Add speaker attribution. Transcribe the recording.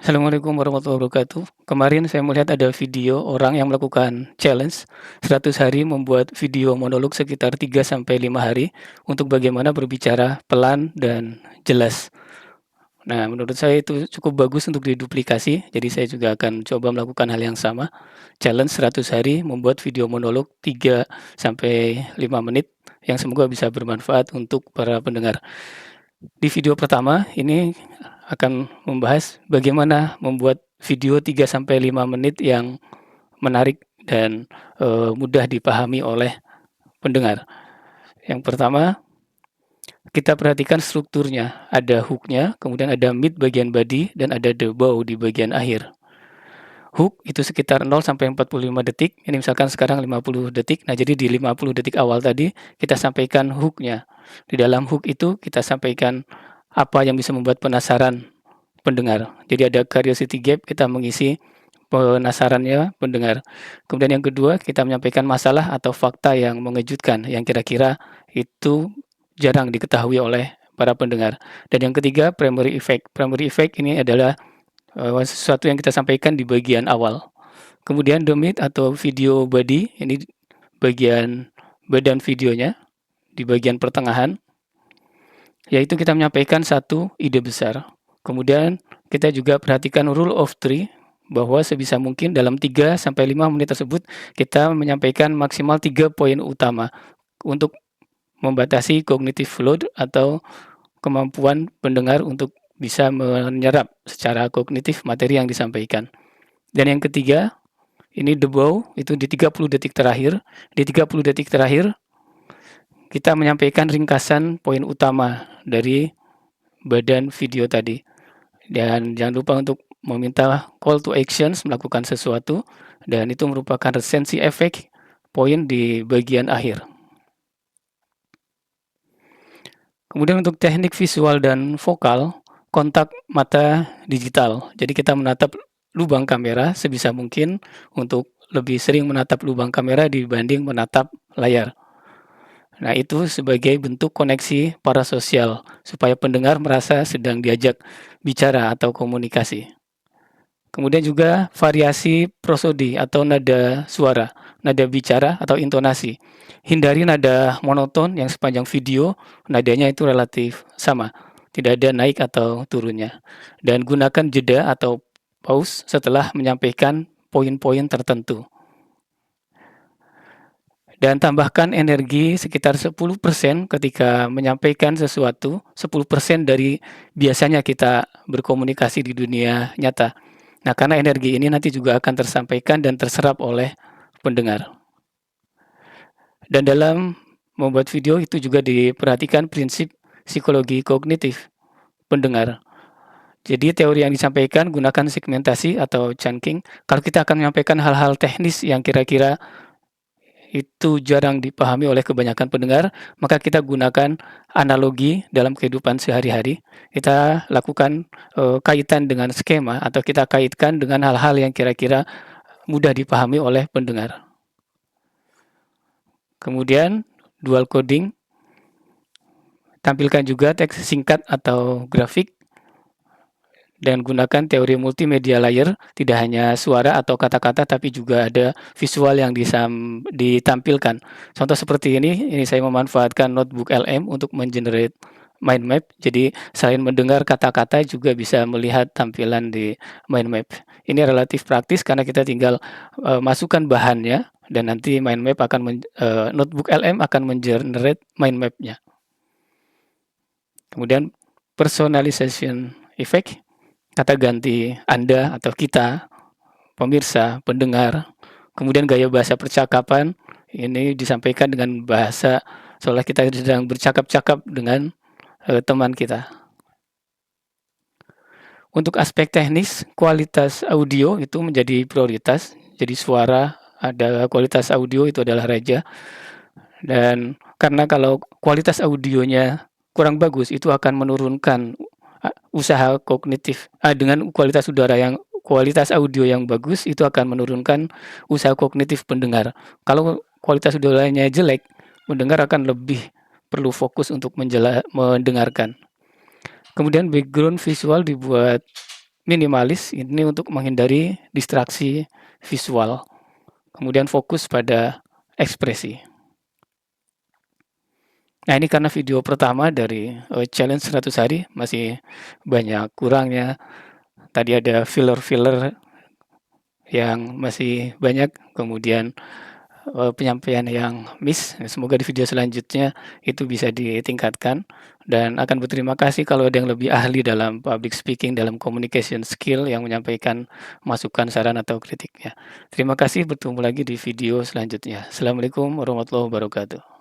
Speaker 1: Assalamualaikum warahmatullahi wabarakatuh. Kemarin saya melihat ada video orang yang melakukan challenge 100 hari membuat video monolog sekitar 3 sampai 5 hari untuk bagaimana berbicara pelan dan jelas. Nah, menurut saya itu cukup bagus untuk diduplikasi, jadi saya juga akan coba melakukan hal yang sama. Challenge 100 hari membuat video monolog 3 sampai 5 menit yang semoga bisa bermanfaat untuk para pendengar. Di video pertama ini akan membahas bagaimana membuat video 3 sampai 5 menit yang menarik dan, mudah dipahami oleh pendengar. Yang pertama, kita perhatikan strukturnya, ada hook-nya, kemudian ada mid bagian body, dan ada the bow di bagian akhir. Hook itu sekitar 0 sampai 45 detik, ini misalkan sekarang 50 detik, nah jadi di 50 detik awal tadi kita sampaikan hook-nya. Di dalam hook itu kita sampaikan apa yang bisa membuat penasaran pendengar. Jadi ada curiosity gap, kita mengisi penasarannya pendengar. Kemudian yang kedua, kita menyampaikan masalah atau fakta yang mengejutkan, yang kira-kira itu jarang diketahui oleh para pendengar. Dan yang ketiga, primary effect. Primary effect ini adalah sesuatu yang kita sampaikan di bagian awal. Kemudian the mid atau video body, ini bagian badan videonya, di bagian pertengahan, yaitu kita menyampaikan satu ide besar. Kemudian kita juga perhatikan rule of three, bahwa sebisa mungkin dalam 3 sampai 5 menit tersebut kita menyampaikan maksimal 3 poin utama untuk membatasi cognitive load atau kemampuan pendengar untuk bisa menyerap secara kognitif materi yang disampaikan. Dan yang ketiga, ini the bow, itu di 30 detik terakhir. Di 30 detik terakhir, kita menyampaikan ringkasan poin utama dari badan video tadi. Dan jangan lupa untuk meminta call to actions, melakukan sesuatu, dan itu merupakan resensi efek poin di bagian akhir. Kemudian untuk teknik visual dan vokal, kontak mata digital. Jadi kita menatap lubang kamera sebisa mungkin untuk lebih sering menatap lubang kamera dibanding menatap layar. Nah, itu sebagai bentuk koneksi parasosial supaya pendengar merasa sedang diajak bicara atau komunikasi. Kemudian juga variasi prosodi atau nada suara, nada bicara atau intonasi. Hindari nada monoton yang sepanjang video, nadanya itu relatif sama, tidak ada naik atau turunnya. Dan gunakan jeda atau pause setelah menyampaikan poin-poin tertentu. Dan tambahkan energi sekitar 10% ketika menyampaikan sesuatu, 10% dari biasanya kita berkomunikasi di dunia nyata. Nah, karena energi ini nanti juga akan tersampaikan dan terserap oleh pendengar. Dan dalam membuat video itu juga diperhatikan prinsip psikologi kognitif pendengar. Jadi teori yang disampaikan gunakan segmentasi atau chunking. Kalau kita akan menyampaikan hal-hal teknis yang kira-kira itu jarang dipahami oleh kebanyakan pendengar, maka kita gunakan analogi dalam kehidupan sehari-hari. Kita lakukan kaitan dengan skema atau kita kaitkan dengan hal-hal yang kira-kira mudah dipahami oleh pendengar. Kemudian dual coding, tampilkan juga teks singkat atau grafik dan gunakan teori multimedia layer, tidak hanya suara atau kata-kata tapi juga ada visual yang ditampilkan. Contoh seperti ini saya memanfaatkan notebook LM untuk mengenerate mind map. Jadi selain mendengar kata-kata juga bisa melihat tampilan di mind map. Ini relatif praktis karena kita tinggal masukkan bahannya dan nanti mind map akan notebook LM akan mengenerate mind map-nya. Kemudian personalization effect, kata ganti Anda atau kita, pemirsa, pendengar. Kemudian gaya bahasa percakapan, ini disampaikan dengan bahasa seolah kita sedang bercakap-cakap dengan teman kita. Untuk aspek teknis, kualitas audio itu menjadi prioritas. Jadi suara, ada kualitas audio itu adalah raja. Dan karena kalau kualitas audionya kurang bagus, itu akan menurunkan usaha kognitif. Dengan kualitas audio yang bagus, itu akan menurunkan usaha kognitif pendengar. Kalau kualitas udaranya jelek, pendengar akan lebih perlu fokus untuk mendengarkan. Kemudian background visual dibuat minimalis, ini untuk menghindari distraksi visual, kemudian fokus pada ekspresi. Nah, ini karena video pertama dari, challenge 100 hari, masih banyak kurangnya. Tadi ada filler-filler yang masih banyak, kemudian, penyampaian yang miss. Semoga di video selanjutnya itu bisa ditingkatkan, dan akan berterima kasih kalau ada yang lebih ahli dalam public speaking, dalam communication skill yang menyampaikan masukan, saran, atau kritiknya. Terima kasih, bertemu lagi di video selanjutnya. Assalamualaikum warahmatullahi wabarakatuh.